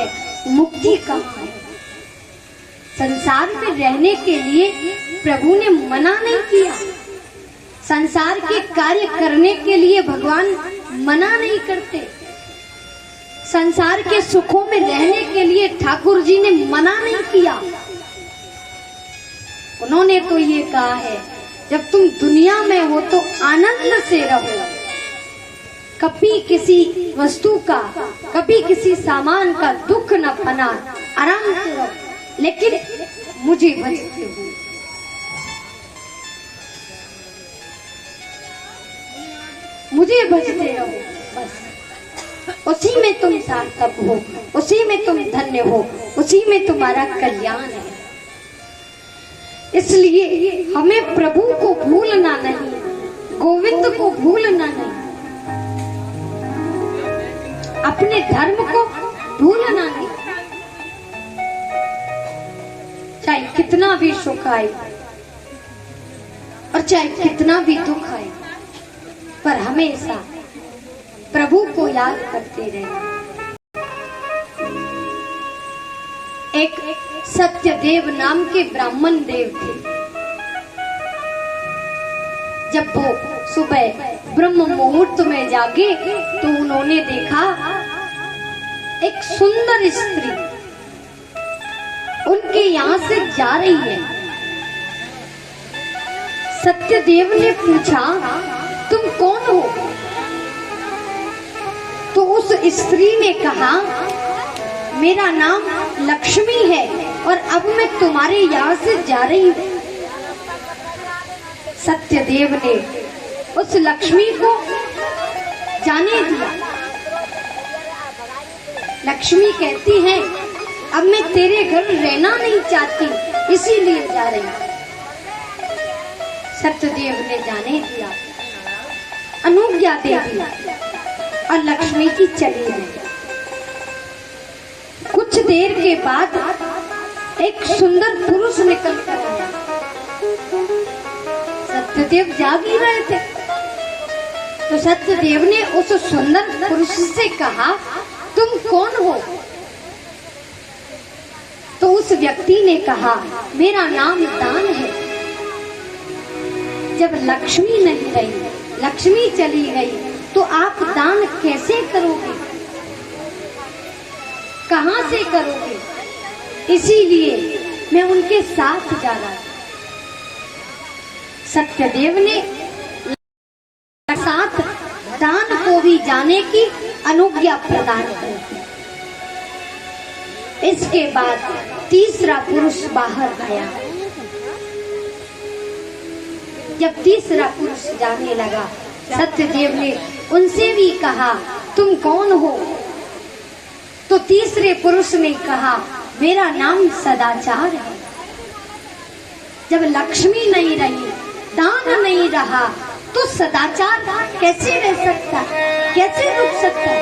है, मुक्ति कहाँ है। संसार में रहने के लिए प्रभु ने मना नहीं किया, संसार के कार्य करने के लिए भगवान मना नहीं करते, संसार के सुखों में रहने के लिए ठाकुर जी ने मना नहीं किया। उन्होंने तो ये कहा है, जब तुम दुनिया में हो तो आनंद से रहो, कभी किसी वस्तु का, कभी किसी सामान का दुख न बना, आराम से रहो, लेकिन मुझे भजते हो। मुझे भजते रहो, बस उसी में तुम सार्थक हो, उसी में तुम धन्य हो, उसी में तुम्हारा कल्याण है। इसलिए हमें प्रभु को भूलना नहीं, गोविंद को भूलना नहीं, अपने धर्म को भूलना नहीं। चाहे कितना भी सुख आए और चाहे कितना भी दुख आए, पर हमेशा प्रभु को याद करते रहे। एक सत्यदेव नाम के ब्राह्मण देव थे। जब वो सुबह ब्रह्म मुहूर्त में जागे तो उन्होंने देखा एक सुंदर स्त्री उनके यहाँ से जा रही है। सत्यदेव ने पूछा, तुम कौन हो? तो उस स्त्री ने कहा, मेरा नाम लक्ष्मी है और अब मैं तुम्हारे यहाँ से जा रही हूँ। सत्यदेव ने उस लक्ष्मी को जाने दिया। लक्ष्मी कहती है, अब मैं तेरे घर रहना नहीं चाहती, इसीलिए जा रही हूँ। सत्यदेव ने जाने दिया, अनुज्ञा दे दी और लक्ष्मी की चली गई। कुछ देर के बाद एक सुंदर पुरुष निकल कर आया। सत्यदेव जाग ही रहे थे, तो सत्यदेव ने उस सुंदर पुरुष से कहा, तुम कौन हो? तो उस व्यक्ति ने कहा, मेरा नाम दान है। जब लक्ष्मी नहीं रही, लक्ष्मी चली गई, तो आप दान कैसे करोगे, कहां से करोगे? इसीलिए मैं उनके साथ जा रहा हूं। सत्यदेव ने साथ दान को भी जाने की अनुज्ञा प्रदान कर दी। इसके बाद तीसरा पुरुष बाहर आया। जब तीसरा पुरुष जाने लगा, सत्यदेव ने उनसे भी कहा, तुम कौन हो? तो तीसरे पुरुष ने कहा, मेरा नाम सदाचार है। जब लक्ष्मी नहीं रही, दान नहीं रहा, तो सदाचार कैसे रह सकता, कैसे रुक सकता?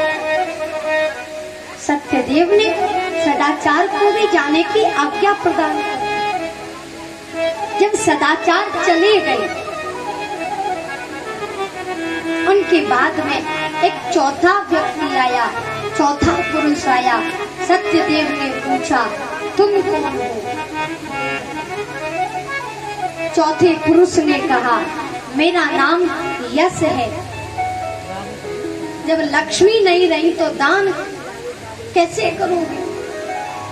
सत्यदेव ने सदाचार को भी जाने की आज्ञा प्रदान की। जब सदाचार चले गए, उनके बाद में एक चौथा व्यक्ति आया, चौथा पुरुष आया। सत्यदेव ने पूछा, तुम कौन हो? चौथे पुरुष ने कहा, मेरा नाम यश है। जब लक्ष्मी नहीं रही तो दान कैसे करोगे?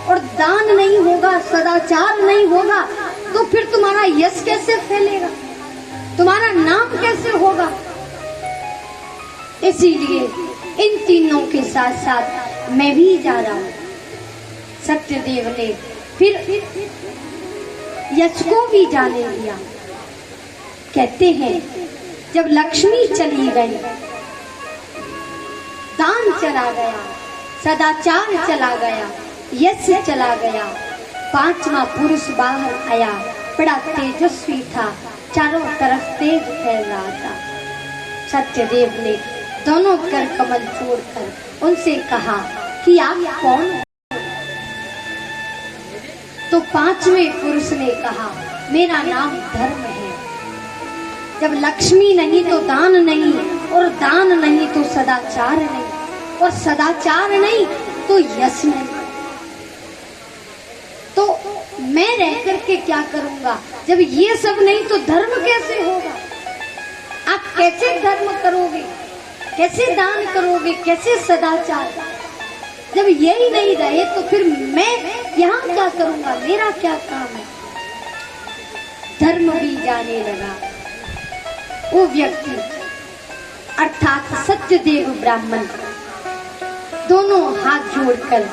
और दान नहीं होगा, सदाचार नहीं होगा, तो फिर तुम्हारा यश कैसे फैलेगा, तुम्हारा नाम कैसे होगा? इसीलिए इन तीनों के साथ साथ मैं भी जा रहा हूं। सत्यदेव ने फिर यश को भी जाने दिया। कहते हैं, जब लक्ष्मी चली गई, दान चला गया, सदाचार चला गया, यश चला गया, पांचवा पुरुष बाहर आया। बड़ा तेजस्वी था, चारों तरफ तेज फैल रहा था। सत्यदेव ने दोनों कर कमल छोड़कर उनसे कहा कि आप कौन? तो पांचवें पुरुष ने कहा, मेरा नाम धर्म है। जब लक्ष्मी नहीं तो दान नहीं, और दान नहीं तो सदाचार नहीं, और सदाचार नहीं तो यश नहीं। मैं रह करके क्या करूंगा? जब ये सब नहीं तो धर्म कैसे होगा? आप कैसे धर्म करोगे, कैसे दान करोगे, कैसे सदाचार? जब यही नहीं रहे तो फिर मैं यहाँ क्या करूंगा? मेरा क्या काम है? धर्म भी जाने लगा वो व्यक्ति अर्थात सत्यदेव ब्राह्मण दोनों हाथ जोड़कर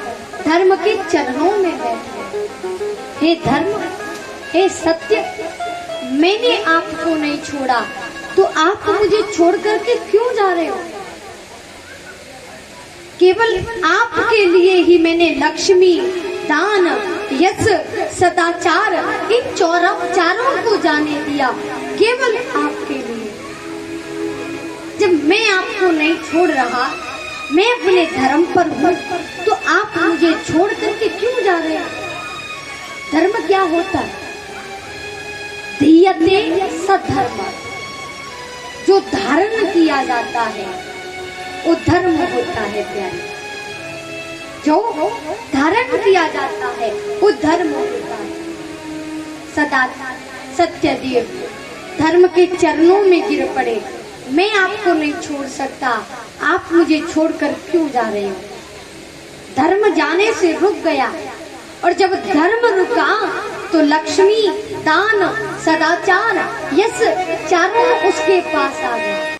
धर्म के चरणों में बैठे। हे धर्म, हे सत्य, मैंने आपको नहीं छोड़ा तो आप मुझे छोड़ करके क्यों जा रहे हो? केवल आपके लिए ही मैंने लक्ष्मी, दान, यश, सदाचार इन चारों को जाने दिया, केवल आपके लिए। जब मैं आपको नहीं छोड़ रहा, मैं अपने धर्म पर हूँ, तो आप मुझे छोड़ करके क्यों जा रहे हैं? धर्म क्या होता है? धीयते सद्धर्म, जो धारण किया जाता है वो धर्म होता है प्यारे। जो धारण किया जाता है वो धर्म होता है। सदा सत्यदेव धर्म के चरणों में गिर पड़े। मैं आपको नहीं छोड़ सकता, आप मुझे छोड़कर क्यों जा रहे हो? धर्म जाने से रुक गया, और जब धर्म रुका तो लक्ष्मी, दान, सदाचार, यश चारों उसके पास आ गए।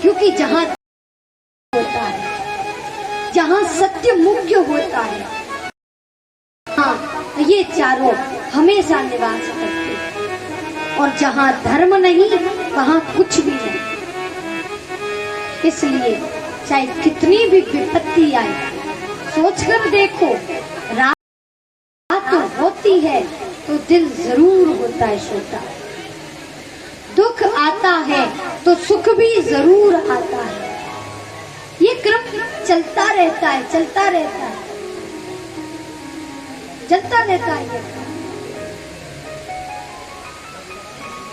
क्योंकि जहाँ होता है, जहाँ सत्य मुख्य होता है, हाँ ये चारों हमेशा निवास करते हैं, और जहाँ धर्म नहीं वहाँ कुछ भी नहीं। इसलिए चाहे कितनी भी विपत्ति आए, सोचकर देखो, रात होती है तो दिल जरूर होता है छोटा, दुख आता है तो सुख भी जरूर आता है। ये क्रम चलता रहता है, चलता रहता है, चलता रहता है ये क्रम।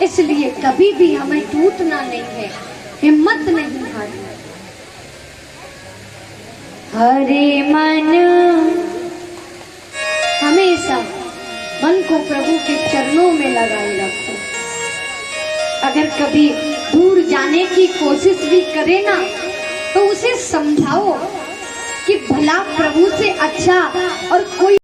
इसलिए कभी भी हमें टूटना नहीं है, हिम्मत नहीं हारनी। हरे मन, हमेशा मन को प्रभु के चरणों में लगाए रखो। अगर कभी दूर जाने की कोशिश भी करे ना, तो उसे समझाओ कि भला प्रभु से अच्छा और कोई